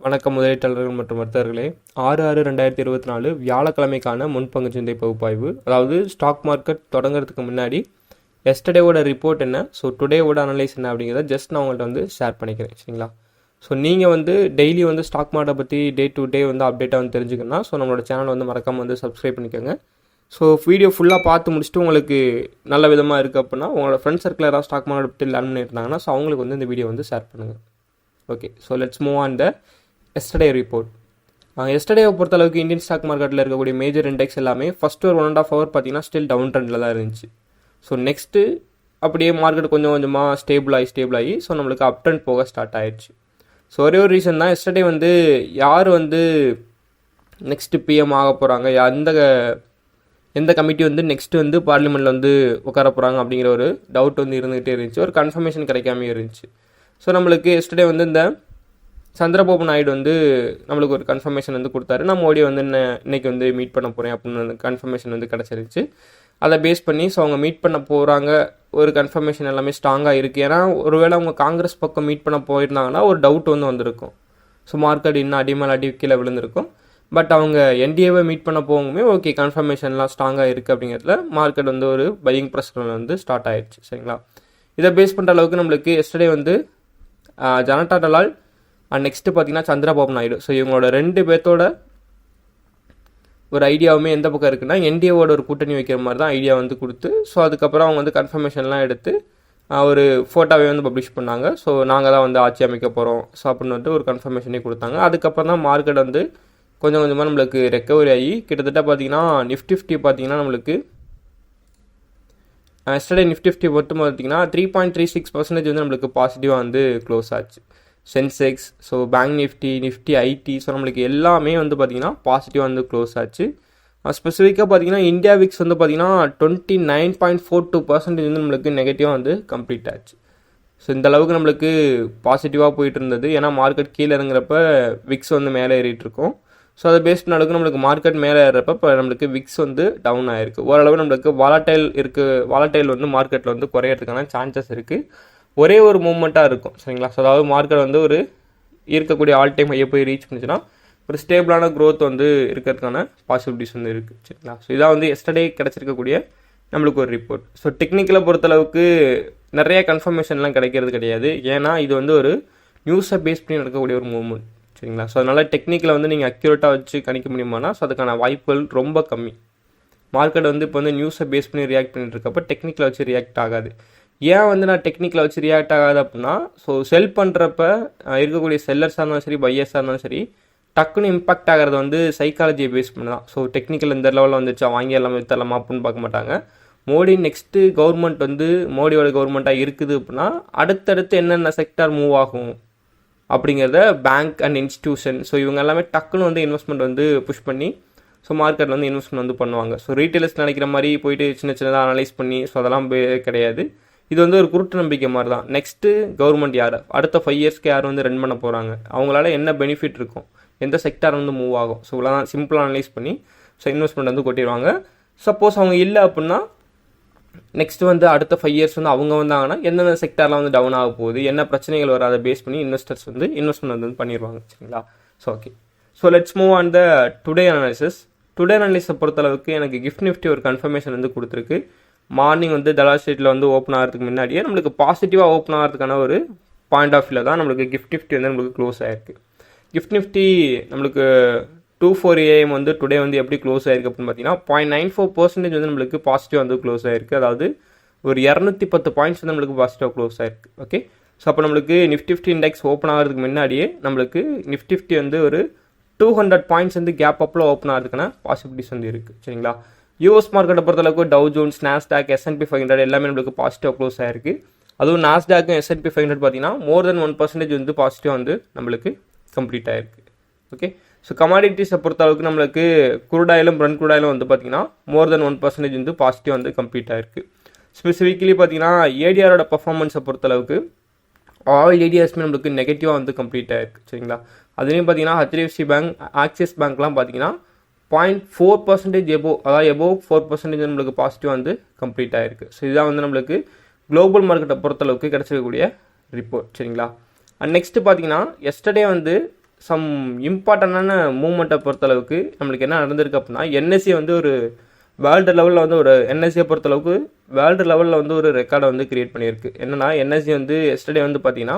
வணக்கம் முதலீட்டாளர்கள் மற்றும் வர்த்தகர்களே. 6/6/2024 வியாழக்கிழமைக்கான முன்பங்கு சந்தை பகுப்பாய்வு. அதாவது ஸ்டாக் மார்க்கெட் தொடங்குறதுக்கு முன்னாடி எஸ்டர்டேவோட ரிப்போர்ட் என்ன, ஸோ டுடேவோட அனலைஸ் என்ன அப்படிங்கிறத ஜஸ்ட் நான் உங்கள்கிட்ட ஷேர் பண்ணிக்கிறேன். சரிங்களா? ஸோ நீங்கள் டெய்லி ஸ்டாக் மார்க்கெட்டை பற்றி டே டு டே அப்டேட்டாக தெரிஞ்சுக்கணும்னா ஸோ நம்மளோட சேனல் மறக்காமல் சப்ஸ்கிரைப் பண்ணிக்கோங்க. ஸோ வீடியோ ஃபுல்லாக பார்த்து முடிச்சுட்டு உங்களுக்கு நல்ல விதமாக இருக்குது அப்படின்னா உங்களோட ஃப்ரெண்ட்ஸ் சர்க்கிள் யாராவது ஸ்டாக் மார்க்கெட் பற்றி லேர்ன் பண்ணியிருந்தாங்கன்னா ஸோ அவங்களுக்கு இந்த வீடியோ ஷேர் பண்ணுங்கள். Okay, so let's move on the yesterday report. எஸ்டர்டேவை பொறுத்தளவுக்கு இந்தியன் ஸ்டாக் மார்க்கெட்டில் இருக்கக்கூடிய மேஜர் இண்டெக்ஸ் எல்லாமே ஃபஸ்ட்டு ஒரு 1.5 hour பார்த்தீங்கன்னா ஸ்டில் டவுன் ட்ரெண்டில் தான் இருந்துச்சு. ஸோ நெக்ஸ்ட்டு அப்படியே மார்க்கெட் கொஞ்சம் கொஞ்சமாக ஸ்டேபிள் ஆகி ஸோ நம்மளுக்கு அப் ட்ரெண்ட் போக ஸ்டார்ட் ஆயிடுச்சு. ஸோ ஒரே ஒரு ரீசன் தான், எஸ்டர்டே யார் நெக்ஸ்ட்டு பிஎம் ஆக போகிறாங்க, எந்த கமிட்டி நெக்ஸ்ட்டு பார்லிமெண்ட்டில் உட்கார போகிறாங்க அப்படிங்கிற ஒரு டவுட் இருந்துகிட்டே இருந்துச்சு. ஒரு கன்ஃபர்மேஷன் கிடைக்காமே இருந்துச்சு. ஸோ நம்மளுக்கு எஸ்டர்டே இந்த சந்திரபாபு நாயுடு நம்மளுக்கு ஒரு கன்ஃபர்மேஷன் கொடுத்தாரு. நான் மோடி இன்னைக்கு மீட் பண்ண போகிறேன் அப்படின்னு கன்ஃபர்மேஷன் கிடச்சிருச்சு. அதை பேஸ் பண்ணி ஸோ அவங்க மீட் பண்ண போகிறாங்க, ஒரு கன்ஃபர்மேஷன் எல்லாமே ஸ்ட்ராங்காக இருக்குது. ஏன்னா ஒருவேளை அவங்க காங்கிரஸ் பக்கம் மீட் பண்ண போயிருந்தாங்கன்னா ஒரு டவுட் வந்திருக்கும். ஸோ மார்க்கெட் இன்னும் அடி கீழே விழுந்திருக்கும். பட் அவங்க என்டிஏவை மீட் பண்ண போகுமே ஓகே கன்ஃபர்மேஷன்லாம் ஸ்ட்ராங்காக இருக்குது அப்படிங்கிறதுல மார்க்கெட் ஒரு பையிங் ப்ரெஷர் ஸ்டார்ட் ஆயிடுச்சு. சரிங்களா? இதை பேஸ் பண்ணுற அளவுக்கு நம்மளுக்கு எஸ்டர்டே ஜனதா தளால் நெக்ஸ்ட்டு பார்த்தீங்கன்னா சந்திரபாபு நாயுடு, ஸோ இவங்களோட 2 பேர்த்தோட ஒரு ஐடியாவுமே எந்த பக்கம் இருக்குன்னா என்டிஏவோட ஒரு கூட்டணி வைக்கிற மாதிரி தான் ஐடியா கொடுத்து ஸோ அதுக்கப்புறம் அவங்க கன்ஃபர்மேஷன்லாம் எடுத்து ஒரு ஃபோட்டோவே பப்ளிஷ் பண்ணாங்க. ஸோ நாங்கள் தான் ஆட்சி அமைக்க போகிறோம் ஸோ அப்படின்னு ஒரு கன்ஃபர்மேஷனே கொடுத்தாங்க. அதுக்கப்புறம் தான் மார்க்கெட் கொஞ்சம் கொஞ்சமாக நம்மளுக்கு ரெக்கவரி ஆகி கிட்டத்தட்ட பார்த்தீங்கன்னா நிஃப்டி 50 பார்த்தீங்கன்னா நம்மளுக்கு எஸ்டர்டே நிஃப்டி 50 மட்டும் பார்த்தீங்கன்னா 3.36% நம்மளுக்கு பாசிட்டிவாக க்ளோஸ் ஆச்சு. Sensex, so bank Nifty IT, so நம்மளுக்கு எல்லாமே பார்த்தீங்கன்னா பாசிட்டிவாக க்ளோஸ் ஆச்சு. ஸ்பெசிஃபிக்காக பார்த்தீங்கன்னா இந்தியா விக்ஸ் பார்த்தீங்கன்னா 29.42% நம்மளுக்கு நெகட்டிவாக கம்ப்ளீட் ஆச்சு. ஸோ இந்த அளவுக்கு நம்மளுக்கு பாசிட்டிவாக போயிட்டு இருந்தது. ஏன்னா மார்க்கெட் கீழே இறங்குறப்ப விக்ஸ் மேலே ஏறிட்டு இருக்கும். ஸோ அதை பேஸ் பண்ண அளவுக்கு நம்மளுக்கு மார்க்கெட் மேலே ஏறப்ப இப்போ நம்மளுக்கு விக்ஸ் டவுன் ஆகிருக்கு. ஓரளவு நம்மளுக்கு வாலட்டைல் மார்க்கெட்டில் குறையிறதுக்கான சான்சஸ் இருக்குது. ஒரே ஒரு மூவ்மெண்ட்டாக இருக்கும். சரிங்களா? ஸோ அதாவது மார்க்கெட் ஒரு இருக்கக்கூடிய ஆல் டைம் ஹையை போய் ரீச் பண்ணிச்சுன்னா ஒரு ஸ்டேபிளான க்ரோத் இருக்கிறதுக்கான பாசிபிலிட்டிஸ் இருக்குது. சரிங்களா? ஸோ இதான் எஸ்டர்டே கிடச்சிருக்கக்கூடிய நம்மளுக்கு ஒரு ரிப்போர்ட். ஸோ டெக்னிக்கலை பொறுத்தளவுக்கு நிறைய கன்ஃபர்மேஷன்லாம் கிடைக்கிறது கிடையாது. ஏன்னா இது ஒரு நியூஸை பேஸ் பண்ணி நடக்கக்கூடிய ஒரு மூவ்மெண்ட். சரிங்களா? ஸோ அதனால் டெக்னிக்கலை நீங்கள் அக்யூரேட்டாக வச்சு கணிக்க முடியுமானா ஸோ அதுக்கான வாய்ப்புகள் ரொம்ப கம்மி. மார்க்கெட் இப்போ நியூஸை பேஸ் பண்ணி ரியாக்ட் பண்ணிட்டு இருக்கப்போ டெக்னிக்கலை வச்சு ரியாக்ட் ஆகாது. ஏன் நான் டெக்னிக்கலை வச்சு ரியாக்ட் ஆகாது அப்படின்னா ஸோ செல் பண்ணுறப்ப இருக்கக்கூடிய செல்லர்ஸாக இருந்தாலும் சரி பையர்ஸாக இருந்தாலும் சரி டக்குன்னு இம்பாக்ட் ஆகிறது சைக்காலஜியை பேஸ் பண்ணி தான். ஸோ டெக்னிக்கல் இந்த லெவலில் வந்துச்சா வாங்கிடலாமா வித்தரலாமா அப்படின்னு பார்க்க மாட்டாங்க. மோடி நெக்ஸ்ட்டு கவர்மெண்ட் மோடியோட கவர்மெண்ட்டாக இருக்குது அப்படின்னா அடுத்தடுத்து என்னென்ன செக்டார் மூவ் ஆகும் அப்படிங்கிறத பேங்க் அண்ட் இன்ஸ்டியூஷன் ஸோ இவங்க எல்லாமே டக்குன்னு இன்வெஸ்ட்மெண்ட் புஷ் பண்ணி ஸோ மார்க்கெட்டில் இன்வெஸ்ட்மெண்ட் பண்ணுவாங்க. ஸோ ரீட்டெயிலர்ஸ் நினைக்கிற மாதிரி போயிட்டு சின்னதாக அனலைஸ் பண்ணி ஸோ அதெல்லாம் கிடையாது. இது ஒரு குருட்டு நம்பிக்கை மாதிரி தான். நெக்ஸ்ட்டு கவர்மெண்ட் யார் அடுத்த 5 yearsக்கு யார் ரன் பண்ண போகிறாங்க, அவங்களால என்ன பெனிஃபிட் இருக்கும், எந்த செக்டார் மூவ் ஆகும், ஸோ இவ்வளோ தான் சிம்பிளாக அனலைஸ் பண்ணி ஸோ இன்வெஸ்ட்மெண்ட் கொட்டிடுவாங்க. சப்போஸ் அவங்க இல்லை அப்படின்னா நெக்ஸ்ட்டு அடுத்த 5 years அவங்க வந்தாங்கன்னா எந்தெந்த செக்டாரில் டவுன் ஆக போகுது, என்ன பிரச்சனைகள் வரும், அதை பேஸ் பண்ணி இன்வெஸ்டர்ஸ் இன்வெஸ்ட்மெண்ட் பண்ணிடுவாங்க. சரிங்களா? So okay, so let's move on the today analysis. Today அனாலிஸை பொறுத்தளவுக்கு எனக்கு கிஃப்ட் நிஃப்டி ஒரு கன்ஃபர்மேஷன் கொடுத்துருக்கு. மார்னிங் தலால் ஸ்ட்ரீட்டில் ஓப்பன் ஆகிறதுக்கு முன்னாடியே நம்மளுக்கு பாசிட்டிவாக ஓப்பன் ஆகிறதுக்கான ஒரு பாயிண்ட் ஆஃப் வியூவில் தான் நம்மளுக்கு கிஃப்ட் நிஃப்டி நம்மளுக்கு க்ளோஸ் ஆகிருக்கு. கிஃப்ட் நிஃப்டி நம்மளுக்கு 2:04 AM டுடே எப்படி க்ளோஸ் ஆகிருக்கு அப்படின்னு பார்த்தீங்கன்னா 0.94% நம்மளுக்கு பாசிட்டிவ் க்ளோஸ் ஆகிருக்கு. அதாவது ஒரு 210 பாயிண்ட்ஸ் நம்மளுக்கு பாசிட்டிவாக க்ளோஸ் ஆகிருக்கு. ஓகே, ஸோ அப்போ நம்மளுக்கு நிஃப்டி 50 இண்டெக்ஸ் ஓப்பன் ஆகிறதுக்கு முன்னாடியே நம்மளுக்கு நிஃப்டி 50 ஒரு 200 பாயிண்ட்ஸ் கேப் அப்பில் ஓப்பன் ஆகிறதுக்கான பாசிபிலிட்டிஸ் இருக்குது. சரிங்களா? யூஎஸ் மார்க்கெட்டை பொறுத்தளவுக்கு டவ் ஜோன்ஸ், நாஸ்டாக், S&P 500 எல்லாமே நம்மளுக்கு பாசிட்டிவ் க்ளோஸ் ஆகிருக்கு. அதுவும் நாஸ்டாக்கும் S&P 500 பார்த்தீங்கன்னா more than 1% பாசிட்டிவ் நம்மளுக்கு கம்ப்ளீட் ஆகிருக்கு. ஓகே, ஸோ கமாடிட்டிஸை பொறுத்தளவுக்கு நம்மளுக்கு குரூடாயிலும் பிரண்ட் குரூடாயிலும் பார்த்தீங்கன்னா more than 1% பாசிட்டிவ் கம்ப்ளீட் ஆகிருக்கு. ஸ்பெசிஃபிக்கலி பார்த்தீங்கன்னா ஏடிஆரோட பர்ஃபார்மன்ஸை பொறுத்தளவுக்கு ஆல் ஏடிஆர்ஸ்மே நம்மளுக்கு நெகட்டிவாக கம்ப்ளீட் ஆகிருக்கு. சரிங்களா? அதுலேயும் பார்த்தீங்கன்னா HDFC பேங்க், ஆக்சிஸ் பேங்க்லாம் பார்த்தீங்கன்னா 0.4% எபோவ், அதாவது எபோவ் 4% நம்மளுக்கு பாசிட்டிவ் கம்ப்ளீட் ஆகிருக்கு. ஸோ இதுதான் நம்மளுக்கு குளோபல் மார்க்கெட்டை பொறுத்தளவுக்கு கிடச்சிருக்கக்கூடிய ரிப்போர்ட். சரிங்களா? அண்ட் நெக்ஸ்ட்டு பார்த்தீங்கன்னா எஸ்டர்டே சம் இம்பார்ட்டண்டான மூமெண்ட்டை பொறுத்தளவுக்கு நம்மளுக்கு என்ன நடந்திருக்கு அப்படின்னா, என்எஸ்சி வந்து ஒரு வேர்ல்டு லெவலில் வந்து ஒரு என்எஸ்சியை பொறுத்தளவுக்கு வேர்ல்டு லெவலில் வந்து ஒரு ரெக்கார்டை வந்து கிரியேட் பண்ணியிருக்கு. என்னென்னா என்எஸ்சி வந்து எஸ்டர்டே வந்து பார்த்தீங்கன்னா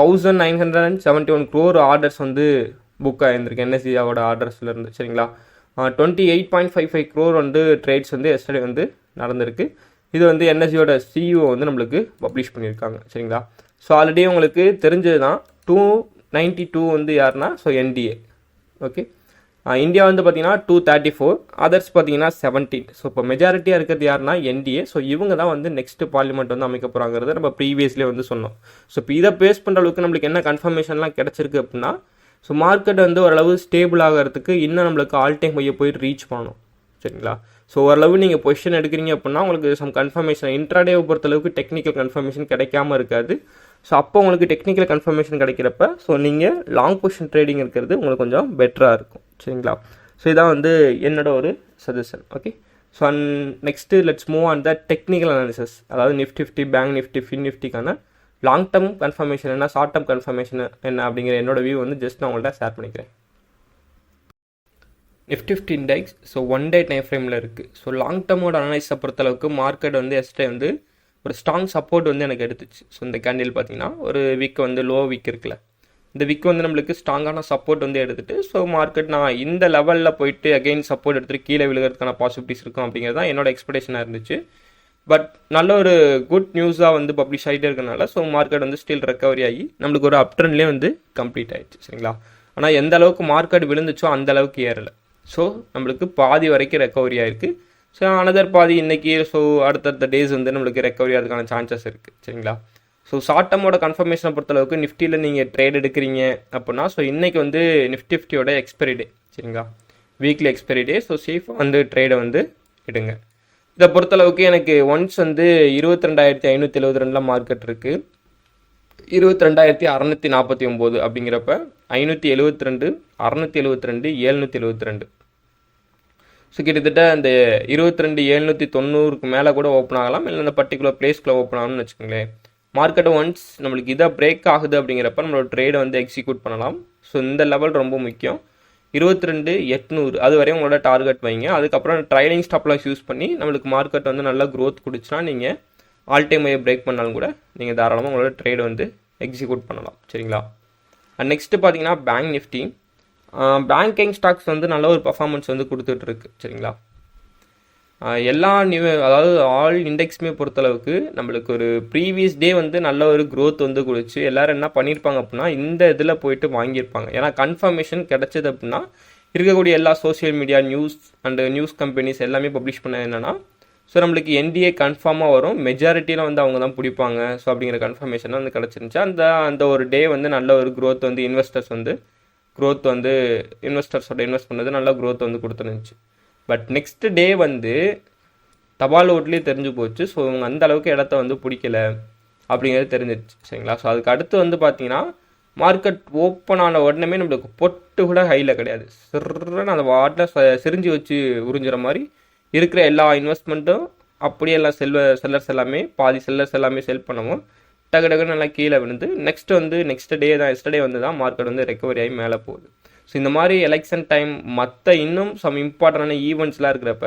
1971 crore ஆர்டர்ஸ் வந்து புக் ஆகியிருந்திருக்கு என்எஸ்சியோட ஆர்டர்ஸ்லேருந்து. சரிங்களா, 28.55 crore வந்து ட்ரேட்ஸ் வந்து எஸ்டர்டே வந்து நடந்திருக்கு. இது வந்து என்எஸ்சியோட சிஇஓ வந்து நம்மளுக்கு பப்ளிஷ் பண்ணியிருக்காங்க. சரிங்களா, ஸோ ஆல்ரெடி உங்களுக்கு தெரிஞ்சது தான். 292 வந்து யாருன்னா ஸோ என்டிஏ. ஓகே, இந்தியா வந்து பார்த்தீங்கன்னா 234, அதர்ஸ் பார்த்தீங்கன்னா 17. ஸோ இப்போ மெஜாரிட்டியாக இருக்கிறது யாருன்னா என்டிஏ. ஸோ இவங்க தான் வந்து நெக்ஸ்ட் பார்லிமெண்ட் வந்து அமைக்க போகிறாங்கிறத நம்ம ப்ரீவியஸ்லேயே வந்து சொன்னோம். ஸோ இப்போ இதை பேஸ் பண்ணுற அளவுக்கு நம்மளுக்கு என்ன கன்ஃபர்மேஷன்லாம் கிடச்சிருக்கு அப்படின்னா, ஸோ மார்க்கெட் வந்து ஓரளவு ஸ்டேபிள் ஆகிறதுக்கு இன்னும் நம்மளுக்கு ஆல் டைம் ஹையை போயிட்டு ரீச் பண்ணணும். சரிங்களா, ஸோ ஓரளவு நீங்கள் பொசிஷன் எடுக்கிறீங்க அப்படின்னா உங்களுக்கு சம் கன்ஃபர்மேஷன் இன்ட்ராடேவை பொறுத்தளவுக்கு டெக்னிக்கல் கன்ஃபர்மேஷன் கிடைக்காம இருக்காது. ஸோ அப்போ உங்களுக்கு டெக்னிக்கல் கன்ஃபர்மேஷன் கிடைக்கிறப்ப ஸோ நீங்கள் லாங் பொசிஷன் ட்ரேடிங் இருக்கிறது உங்களுக்கு கொஞ்சம் பெட்டராக இருக்கும். சரிங்களா, ஸோ இதான் வந்து என்னோட ஒரு suggestion. Okay, so next let's move on the technical analysis. அதாவது நிஃப்டி, பேங்க் நிஃப்டி, ஃபின் நிஃப்டிக்கான லாங் டேர்ம் கன்ஃபர்மேஷன் என்ன, ஷார்ட் டேர்ம் கன்ஃபர்மேஷன் என்ன அப்படிங்கிற என்னோட வியூ வந்து ஜஸ்ட் நான் உங்கள்கிட்ட ஷேர் பண்ணிக்கிறேன். Nifty index so 1 day time ஃப்ரேமில் இருக்குது. ஸோ லாங் டேர்மோட அனலைஸை பொறுத்தளவுக்கு மார்க்கெட் வந்து எஸ்டே வந்து ஒரு ஸ்ட்ராங் சப்போர்ட் வந்து எனக்கு எடுத்துச்சு. ஸோ இந்த கேண்டில் பார்த்தீங்கன்னா ஒரு வீக் வந்து லோ வீக் இருக்குல்ல, இந்த வீக் வந்து நம்மளுக்கு ஸ்ட்ராங்கான சப்போர்ட் வந்து எடுத்துகிட்டு ஸோ மார்க்கெட் நான் இந்த லெவலில் போயிட்டு அகெயின் சப்போர்ட் எடுத்துகிட்டு கீழே விழுகிறதுக்கான பாசிபிலிட்டிஸ் இருக்கும் அப்படிங்கிறது தான் என்னோட எக்ஸ்பெக்டேஷனாக இருந்துச்சு. பட் நல்ல ஒரு குட் நியூஸாக வந்து பப்ளிஷ் ஆகிட்டே இருக்கனால ஸோ மார்க்கெட் வந்து ஸ்டில் ரெக்கவரி ஆகி நம்மளுக்கு ஒரு அப் ட்ரெண்ட்லேயே வந்து கம்ப்ளீட் ஆகிடுச்சு. சரிங்களா, ஆனால் எந்த அளவுக்கு மார்க்கெட் விழுந்துச்சோ அந்த அளவுக்கு ஏறலை. ஸோ நம்மளுக்கு பாதி வரைக்கும் ரெக்கவரி ஆகிருக்கு. ஸோ அனதர் பாதி இன்றைக்கி ஸோ அடுத்தடுத்த டேஸ் வந்து நம்மளுக்கு ரெக்கவரி ஆகிறதுக்கான சான்சஸ் இருக்குது. சரிங்களா, ஸோ ஷார்ட் டேர்மோட கன்ஃபர்மேஷனை பொறுத்தளவுக்கு நிஃப்டியில் நீங்கள் ட்ரேட் எடுக்கிறீங்க அப்படின்னா ஸோ இன்றைக்கி வந்து நிஃப்டியோட எக்ஸ்பைரி டே. சரிங்களா, வீக்லி எக்ஸ்பைரி டே. ஸோ சேஃபாக வந்து ட்ரேடை வந்து எடுங்க. இதை பொறுத்தளவுக்கு எனக்கு ஒன்ஸ் வந்து 22,572 மார்க்கெட் இருக்குது, 22,649 அப்படிங்கிறப்ப 572, 672, 772. ஸோ கிட்டத்தட்ட அந்த 22,790 மேலே கூட ஓப்பன் ஆகலாம், இல்லை அந்த பர்டிகுலர் பிளேஸ்க்குள்ளே ஓப்பன் ஆகணும்னு வச்சுக்கோங்களேன். மார்க்கெட்டை ஒன்ஸ் நம்மளுக்கு இதை பிரேக் ஆகுது அப்படிங்கிறப்ப நம்மளோட ட்ரேடை வந்து எக்ஸிக்யூட் பண்ணலாம். ஸோ இந்த லெவல் ரொம்ப முக்கியம். 22,800 அது வரையும் உங்களோட டார்கெட் வைங்க. அதுக்கப்புறம் ட்ரைலிங் ஸ்டாப்லாஸ் யூஸ் பண்ணி நம்மளுக்கு மார்க்கெட் வந்து நல்லா க்ரோத் கொடுச்சுன்னா நீங்கள் ஆல் டைம் ஐயை பிரேக் பண்ணாலும் கூட நீங்கள் தாராளமாக உங்களோட ட்ரேடை வந்து எக்ஸிக்யூட் பண்ணலாம். சரிங்களா, நெக்ஸ்ட்டு பார்த்தீங்கன்னா பேங்க் நிஃப்டி. பேங்கிங் ஸ்டாக்ஸ் வந்து நல்ல ஒரு பர்ஃபார்மன்ஸ் வந்து கொடுத்துட்ருக்கு. சரிங்களா, எல்லா அதாவது ஆல் இண்டெக்ஸுமே பொறுத்தளவுக்கு நம்மளுக்கு ஒரு ப்ரீவியஸ் டே வந்து நல்ல ஒரு க்ரோத் வந்து கொடுச்சு எல்லோரும் என்ன பண்ணியிருப்பாங்க அப்படின்னா இந்த இதில் போயிட்டு வாங்கியிருப்பாங்க. ஏன்னா கன்ஃபர்மேஷன் கிடச்சது அப்படின்னா இருக்கக்கூடிய எல்லா social media news and news companies எல்லாமே பப்ளிஷ் பண்ண என்னென்னா ஸோ நம்மளுக்கு என்டிஏ கன்ஃபார்மாக வரும், மெஜாரிட்டியில் வந்து அவங்க தான் பிடிப்பாங்க. ஸோ அப்படிங்கிற கன்ஃபர்மேஷன் வந்து கிடச்சிருந்துச்சு. அந்த ஒரு டே வந்து நல்ல ஒரு க்ரோத் வந்து இன்வெஸ்டர்ஸோட இன்வெஸ்ட் பண்ணது நல்ல க்ரோத் வந்து கொடுத்துருந்துச்சு. பட் நெக்ஸ்ட் டே வந்து தபால் ஓட்லேயே தெரிஞ்சு போச்சு. ஸோ இவங்க அந்த அளவுக்கு இடத்த வந்து பிடிக்கல அப்படிங்கிறது தெரிஞ்சிருச்சு. சரிங்களா, ஸோ அதுக்கு அடுத்து வந்து பார்த்தீங்கன்னா மார்க்கெட் ஓப்பன் ஆன உடனே நம்மளுக்கு பொட்டு கூட ஹையில் கிடையாது, சிறுன்னு அந்த வாட்டில் சிரிஞ்சு வச்சு உறிஞ்சுற மாதிரி இருக்கிற எல்லா இன்வெஸ்ட்மெண்ட்டும் அப்படியே எல்லாம் செல்லர்ஸ் எல்லாமே பாதி செல்லர்ஸ் எல்லாமே செல் பண்ணவும் டக்கு நல்லா கீழே விழுந்து நெக்ஸ்ட் டே தான் எஸ்டர்டே வந்து தான் மார்க்கெட் வந்து ரெக்கவரி ஆகி மேலே போகுது. ஸோ இந்த மாதிரி எலெக்ஷன் டைம் மற்ற இன்னும் சம் இம்பார்ட்டண்டான ஈவெண்ட்ஸ்லாம் இருக்கிறப்ப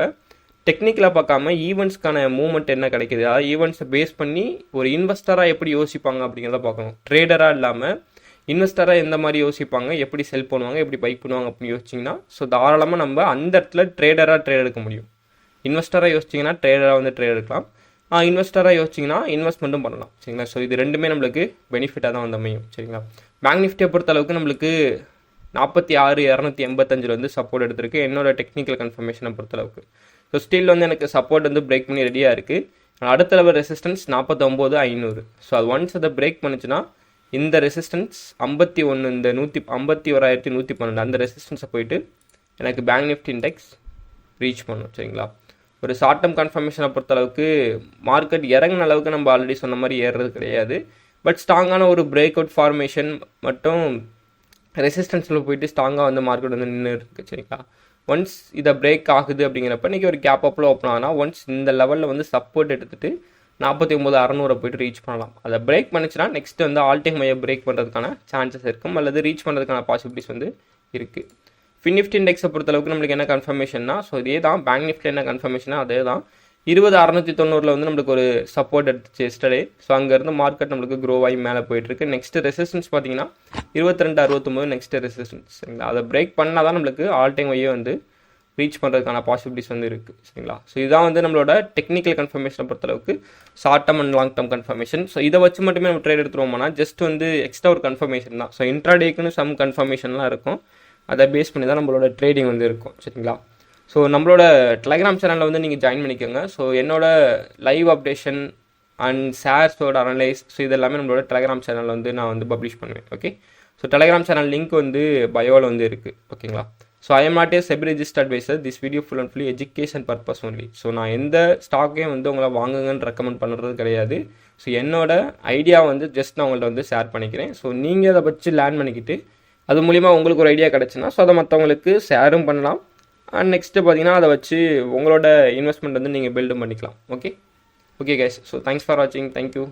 டெக்னிக்கலாக பார்க்காம ஈவெண்ட்ஸ்க்கான மூவ்மெண்ட் என்ன கிடைக்குது, அதாவது ஈவெண்ட்ஸை பேஸ் பண்ணி ஒரு இன்வெஸ்டராக எப்படி யோசிப்பாங்க அப்படிங்கிறத பார்க்கணும். ட்ரேடராக இல்லாமல் இன்வெஸ்டராக எந்த மாதிரி யோசிப்பாங்க, எப்படி செல் பண்ணுவாங்க, எப்படி பை பண்ணுவாங்க அப்படின்னு யோசிச்சிங்கன்னா ஸோ தாராளமாக நம்ம அந்த இடத்துல ட்ரேட் எடுக்க முடியும். இன்வெஸ்டராக யோசிச்சிங்கன்னா ட்ரேடராக வந்து ட்ரேட் எடுக்கலாம், இன்வெஸ்டராக யோசிச்சிங்கன்னா இன்வெஸ்ட்மெண்ட்டும் பண்ணலாம். சரிங்களா, ஸோ இது ரெண்டுமே நம்மளுக்கு பெனிஃபிட்டாக தான் வந்து அமையும். சரிங்களா, பேங்க் நிஃப்டியை பொறுத்த அளவுக்கு நம்மளுக்கு 46,285 வந்து சப்போர்ட் எடுத்திருக்கு என்னோட டெக்னிக்கல் கன்ஃபர்மேஷனை பொறுத்தளவுக்கு. ஸோ ஸ்டில் வந்து எனக்கு சப்போர்ட் வந்து பிரேக் பண்ணி ரெடியாக இருக்குது. அடுத்த லெவல் ரெசிஸ்டன்ஸ் 49,500. ஸோ அது ஒன்ஸ் அதை பிரேக் பண்ணிச்சுன்னா இந்த ரெசிஸ்டன்ஸ் 51 இந்த 51,112 அந்த ரெசிஸ்டன்ஸை போயிட்டு எனக்கு பேங்க் நிஃப்டி இண்டெக்ஸ் ரீச் பண்ணும். சரிங்களா, ஒரு ஷார்ட் டேர்ம் கன்ஃபர்மேஷனை பொறுத்தளவுக்கு மார்க்கெட் இறங்கின அளவுக்கு நம்ம ஆல்ரெடி சொன்ன மாதிரி ஏறுறது கிடையாது. பட் ஸ்ட்ராங்கான ஒரு பிரேக் அவுட் ஃபார்மேஷன் மட்டும் ரெசிஸ்டன்ஸில் போயிட்டு ஸ்ட்ராங்காக வந்து மார்க்கெட் வந்து நின்று இருக்குது. சரிங்களா, ஒன்ஸ் இதை பிரேக் ஆகுது அப்படிங்கிறப்ப இன்றைக்கி ஒரு கேப் அப்பில் ஓப்பன் ஆனால் ஒன்ஸ் இந்த லெவலில் வந்து சப்போர்ட் எடுத்துகிட்டு 49,600 போய்ட்டு ரீச் பண்ணலாம். அதை பிரேக் பண்ணிச்சுன்னா நெக்ஸ்ட் வந்து ஆல் டைம் ஹையை பிரேக் பண்ணுறதுக்கான சான்சஸ் இருக்கும், அல்லது ரீச் பண்ணுறதுக்கான பாசிபிலிட்டிஸ் வந்து இருக்குது. ஃபின் நிஃப்டி இண்டெக்ஸை பொறுத்தளவுக்கு நம்மளுக்கு என்ன கன்ஃபர்மேஷன்னா, ஸோ இதே தான் பேங்க் நிஃப்டி என்ன கன்ஃபர்மேஷனா அதே தான். 20,690 வந்து நம்மளுக்கு ஒரு சப்போர்ட் எடுத்துச்சு எஸ்டர்டே. ஸோ அங்கேருந்து மார்க்கெட் நம்மளுக்கு க்ரோ ஆகி மேலே போயிட்டுருக்கு. நெக்ஸ்ட் ரெசிஸ்டன்ஸ் பார்த்தீங்கன்னா 22,69 நெக்ஸ்ட் ரெசிஸ்டன்ஸ், சரிங்களா. அதை பிரேக் பண்ணால் தான் நம்மளுக்கு ஆல் டைம் ஹையை வந்து ரீச் பண்ணுறதுக்கான பாசிபிலிட்டிஸ் வந்து இருக்குது, சரிங்களா. ஸோ இதான் வந்து நம்மளோட டெக்னிக்கல் கன்ஃபர்மேஷனை பொறுத்தளவுக்கு short term and long term confirmation. So இதை வச்சு மட்டுமே நம்ம ட்ரேட் எடுத்துருவோம்னா ஜஸ்ட் வந்து எக்ஸ்ட்ரா ஒரு கன்ஃபர்மேஷன் தான். ஸோ இன்ட்ராடேக்குன்னு சம் கன்ஃபர்மேஷன்லாம் இருக்கும், அதை பேஸ் பண்ணி தான் நம்மளோட ட்ரேடிங் வந்து இருக்கும், சரிங்களா. ஸோ நம்மளோட டெலகிராம் சேனலில் வந்து நீங்கள் ஜாயின் பண்ணிக்கோங்க. ஸோ என்னோட லைவ் அப்டேஷன் அண்ட் ஷேர்ஸோட அனலைஸ், ஸோ இதெல்லாமே நம்மளோட டெலகிராம் சேனலில் வந்து நான் வந்து பப்ளிஷ் பண்ணுவேன். Okay, so Telegram channel link வந்து பயோவில் வந்து இருக்குது, ஓகேங்களா. So I am not a SEBI registered advisor, this video full and fully education purpose only. So நான் எந்த ஸ்டாக்கையும் வந்து உங்களை வாங்குங்கன்னு ரெக்கமெண்ட் பண்ணுறது கிடையாது. ஸோ என்னோட ஐடியா வந்து ஜஸ்ட் நான் உங்கள்ட்ட வந்து ஷேர் பண்ணிக்கிறேன். ஸோ நீங்கள் அதை வச்சு லேர்ன் பண்ணிக்கிட்டு அது மூலிமா உங்களுக்கு ஒரு ஐடியா கிடச்சுன்னா ஸோ அதை மற்றவங்களுக்கு ஷேரும் பண்ணலாம். அண்ட் நெக்ஸ்ட்டு பார்த்தீங்கன்னா அதை வச்சு உங்களோட இன்வெஸ்ட்மெண்ட் வந்து நீங்கள் பில்டும் பண்ணிக்கலாம். Okay guys, so thanks for வாட்சிங், தேங்க்யூ.